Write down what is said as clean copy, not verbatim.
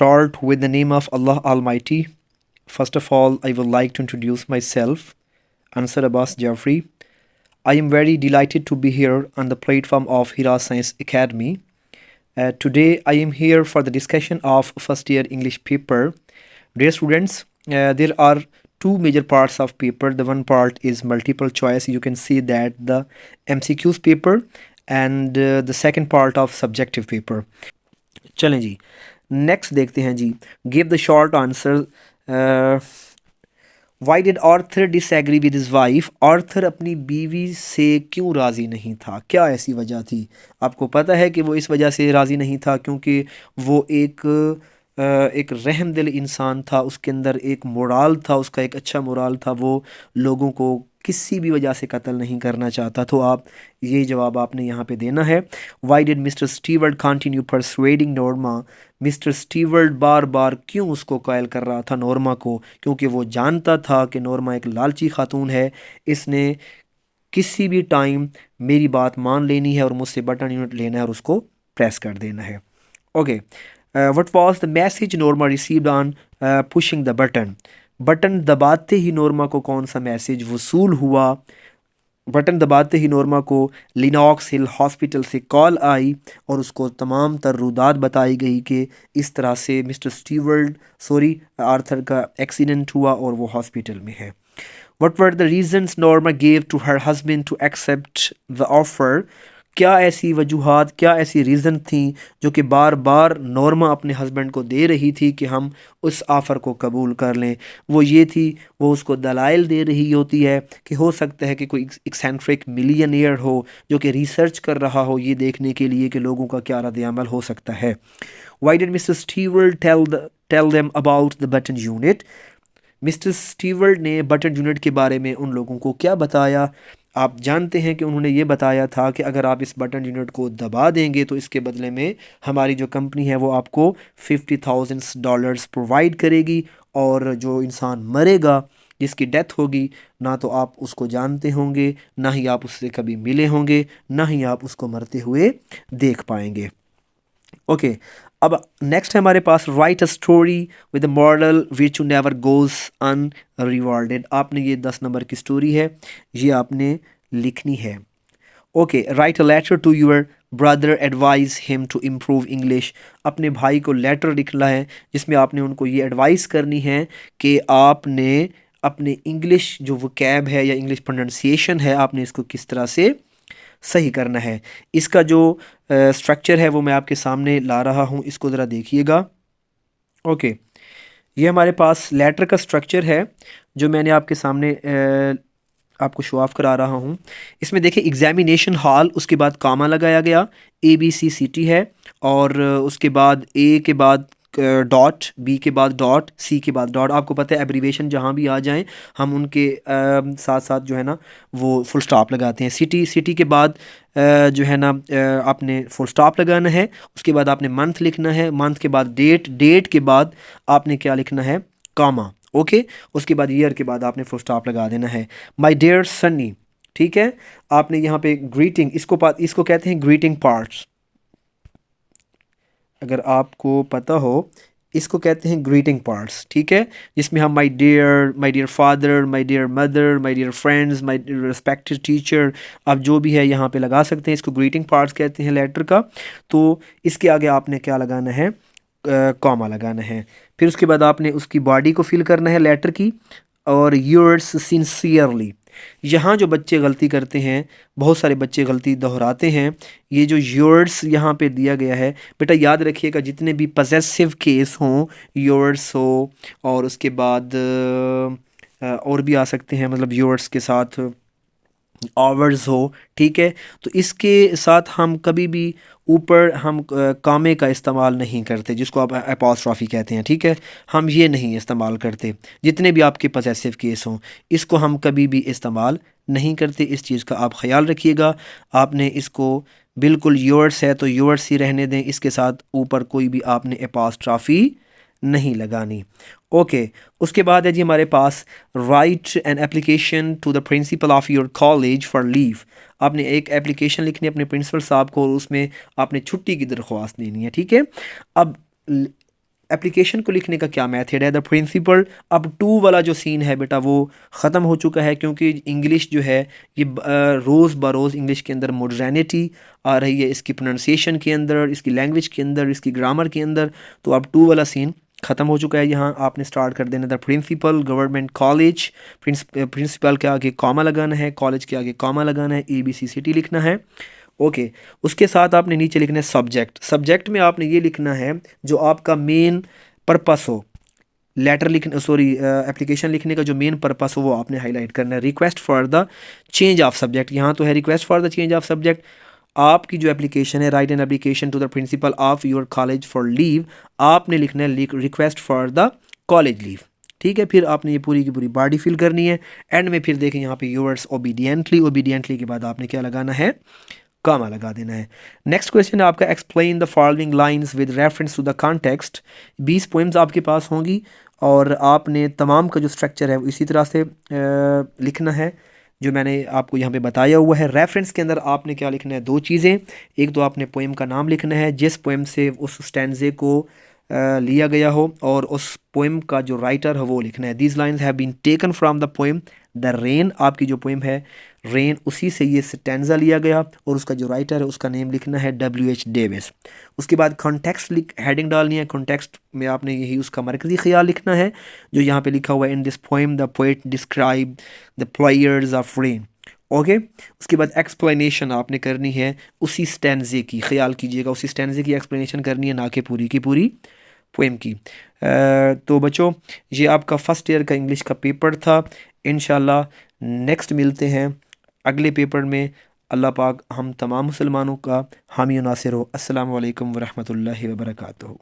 start with the name of Allah Almighty. First of all, I would like to introduce myself, Ansar Abbas Jafri. I am very delighted to be here on the platform of Hira Science Academy. Today, I am here for the discussion of first year English paper. Dear students, there are two major parts of paper. The one part is multiple choice. You can see that the MCQs paper and the second part of subjective paper. चलें जी, next देखते हैं जी. Give the short answer. Why did Arthur disagree with his wife. Arthur अपनी बीवी से क्यों राज़ी नहीं था, क्या ऐसी वजह थी? आपको पता है कि वो इस वजह से राज़ी नहीं था क्योंकि वो एक रहम दिल इंसान था. उसके अंदर एक मोराल था, उसका एक अच्छा मोराल था. वो लोगों को किसी भी वजह से कत्ल नहीं करना चाहता. तो आप ये जवाब आपने यहाँ पे देना है. Why did mister Stewart continue persuading Norma. Mister Stewart बार बार क्यों उसको कायल कर रहा था नॉर्मा को? क्योंकि वो जानता था कि नॉर्मा एक लालची खातून है. इसने किसी भी टाइम मेरी बात मान लेनी है और मुझसे बटन यूनिट लेना है और उसको प्रेस कर देना है. Okay. What was the message Norma received on pushing the button. Button दबाते ही नॉर्मा को कौन सा मैसेज वसूल हुआ? बटन दबाते ही नॉर्मा को लिनॉक्स हिल हॉस्पिटल से कॉल आई और उसको तमाम तर रुदात बताई गई कि इस तरह से मिस्टर आर्थर का एक्सीडेंट हुआ और वो हॉस्पिटल में है. What were the reasons Norma gave to her husband to accept the offer. क्या ऐसी वजूहात, क्या ऐसी रीज़न थी जो कि बार बार नॉर्मा अपने हस्बैंड को दे रही थी कि हम उस ऑफ़र को कबूल कर लें? वो ये थी, वो उसको दलाइल दे रही होती है कि हो सकता है कि कोई एक्सेंट्रिक मिलियनियर हो जो कि रिसर्च कर रहा हो ये देखने के लिए कि लोगों का क्या रद्द-ए-अमल हो सकता है. Why did mister Stewart tell them about the button unit. Mister Stewart ने बटन यूनिट के बारे में उन लोगों को क्या बताया? आप जानते हैं कि उन्होंने ये बताया था कि अगर आप इस बटन यूनिट को दबा देंगे तो इसके बदले में हमारी जो कंपनी है वो आपको $50,000 प्रोवाइड करेगी और जो इंसान मरेगा, जिसकी डेथ होगी, ना तो आप उसको जानते होंगे, ना ही आप उससे कभी मिले होंगे, ना ही आप उसको मरते हुए देख पाएंगे. ओके. अब नेक्स्ट है हमारे पास write a story with moral which you never goes unrewarded. आपने ये 10 नंबर की स्टोरी है, ये आपने लिखनी है. Okay. Write a letter to your brother advise him to improve English. अपने भाई को लेटर लिखना है जिसमें आपने उनको ये एडवाइस करनी है कि आपने अपने इंग्लिश जो वोकैब है या इंग्लिश प्रोनाउंसिएशन है, आपने इसको किस तरह से सही करना है. इसका जो स्ट्रक्चर है वो मैं आपके सामने ला रहा हूँ, इसको ज़रा देखिएगा. ओके. ये हमारे पास लेटर का स्ट्रक्चर है जो मैंने आपके सामने आपको शो ऑफ करा रहा हूँ. इसमें देखिए एग्जामिनेशन हॉल, उसके बाद कामा लगाया गया, ABCCT है और उसके बाद ए के बाद डॉट, बी के बाद डॉट, सी के बाद डॉट. आपको पता है एब्रीवेशन जहाँ भी आ जाएं हम उनके साथ साथ जो है ना वो फुल स्टॉप लगाते हैं. सिटी के बाद जो है ना आपने फुल स्टॉप लगाना है. उसके बाद आपने मंथ लिखना है, मंथ के बाद डेट के बाद आपने क्या लिखना है? कामा. ओके. उसके बाद ईयर के बाद आपने फुल स्टॉप लगा देना है. My dear Sunny. ठीक है. आपने यहाँ पे ग्रीटिंग, इसको कहते हैं ग्रीटिंग पार्ट्स. अगर आपको पता हो, इसको कहते हैं ग्रीटिंग पार्ट्स. ठीक है. जिसमें हम my dear father, my dear mother, my dear friends, my respected teacher, आप जो भी है यहाँ पे लगा सकते हैं. इसको ग्रीटिंग पार्ट्स कहते हैं लेटर का. तो इसके आगे आपने क्या लगाना है? कॉमा लगाना है. फिर उसके बाद आपने उसकी बॉडी को फिल करना है लेटर की. और योर्स सिंसियरली. यहाँ जो बच्चे गलती करते हैं, बहुत सारे बच्चे गलती दोहराते हैं. ये जो योर्स यहाँ पे दिया गया है, बेटा याद रखिएगा जितने भी पजेसिव केस हों, योर्स हो और उसके बाद और भी आ सकते हैं, मतलब योर्स के साथ आवर्स हो. ठीक है. तो इसके साथ हम कभी भी ऊपर हम कामे का इस्तेमाल नहीं करते, जिसको आप एपॉस्ट्रॉफी कहते हैं. ठीक है. हम ये नहीं इस्तेमाल करते. जितने भी आपके पजेसिव केस हों, इसको हम कभी भी इस्तेमाल नहीं करते. इस चीज़ का आप ख्याल रखिएगा. आपने इसको बिल्कुल योर्स है तो योर्स ही रहने दें, इसके साथ ऊपर कोई भी आपने एपॉस्ट्रॉफी नहीं लगानी. ओके. उसके बाद है जी हमारे पास write an application to the principal of your college for leave. आपने एक एप्लीकेशन लिखनी है अपने प्रिंसिपल साहब को और उसमें आपने छुट्टी की दरख्वास्त देनी है. ठीक है. अब एप्लीकेशन को लिखने का क्या मेथड है? The principal. अब टू वाला जो सीन है बेटा वो ख़त्म हो चुका है, क्योंकि इंग्लिश जो है ये रोज़ बरोज़ इंग्लिश के अंदर मॉडर्निटी आ रही है, इसकी प्रोनाउंसिएशन के अंदर, इसकी लैंग्वेज के अंदर, इसकी ग्रामर के अंदर। तो अब टू वाला सीन ख़त्म हो चुका है। यहाँ आपने स्टार्ट कर देना the principal government college. Principal के आगे कॉमा लगाना है, कॉलेज के आगे कॉमा लगाना है, ABC सिटी लिखना है। ओके, उसके साथ आपने नीचे लिखना है सब्जेक्ट। सब्जेक्ट में आपने ये लिखना है जो आपका मेन पर्पस हो, लेटर लिखना, सॉरी एप्लीकेशन लिखने का जो मेन पर्पस हो वो आपने हाईलाइट करना है। Request for the change of subject, यहाँ तो है request for the change of subject. आपकी जो एप्लीकेशन है, write an application to the principal of your college for leave, आपने लिखना है request for the college leave. ठीक है, फिर आपने ये पूरी की पूरी बॉडी फिल करनी है। एंड में फिर देखें यहाँ पे योर्स ओबीडियंटली, ओबीडियंटली के बाद आपने क्या लगाना है, कामा लगा देना है। नेक्स्ट क्वेश्चन है आपका explain the following lines with reference to the context. 20 poems आपके पास होंगी और आपने तमाम का जो स्ट्रक्चर है वो इसी तरह से लिखना है जो मैंने आपको यहाँ पे बताया हुआ है। रेफरेंस के अंदर आपने क्या लिखना है, दो चीज़ें। एक तो आपने पोएम का नाम लिखना है, जिस पोएम से उस स्टैंजे को लिया गया हो, और उस पोएम का जो राइटर है वो लिखना है। These lines have been taken from the poem the rain. आपकी जो पोएम है रेन, उसी से ये स्टैंजा लिया गया, और उसका जो राइटर है उसका नेम लिखना है W.H. डेविस। उसके बाद कॉन्टेक्स्ट हेडिंग डालनी है। कॉन्टेक्स्ट में आपने यही उसका मरकज़ी ख्याल लिखना है जो यहाँ पे लिखा हुआ है, in this poem the poet describe the players of rain. Okay, उसके बाद एक्सप्लेनेशन आपने करनी है उसी स्टैंजे की, ख्याल कीजिएगा उसी स्टैंजे की एक्सप्लेनेशन करनी है, ना कि पूरी की पूरी पोएम की। तो बच्चों ये आपका फ़र्स्ट ईयर का इंग्लिश का पेपर था। इंशाल्लाह नेक्स्ट मिलते हैं अगले पेपर में। अल्लाह पाक हम तमाम मुसलमानों का हामी और नासिर हो। अस्सलामु अलैकुम वरहमतुल्लाहि वबरकातुहू।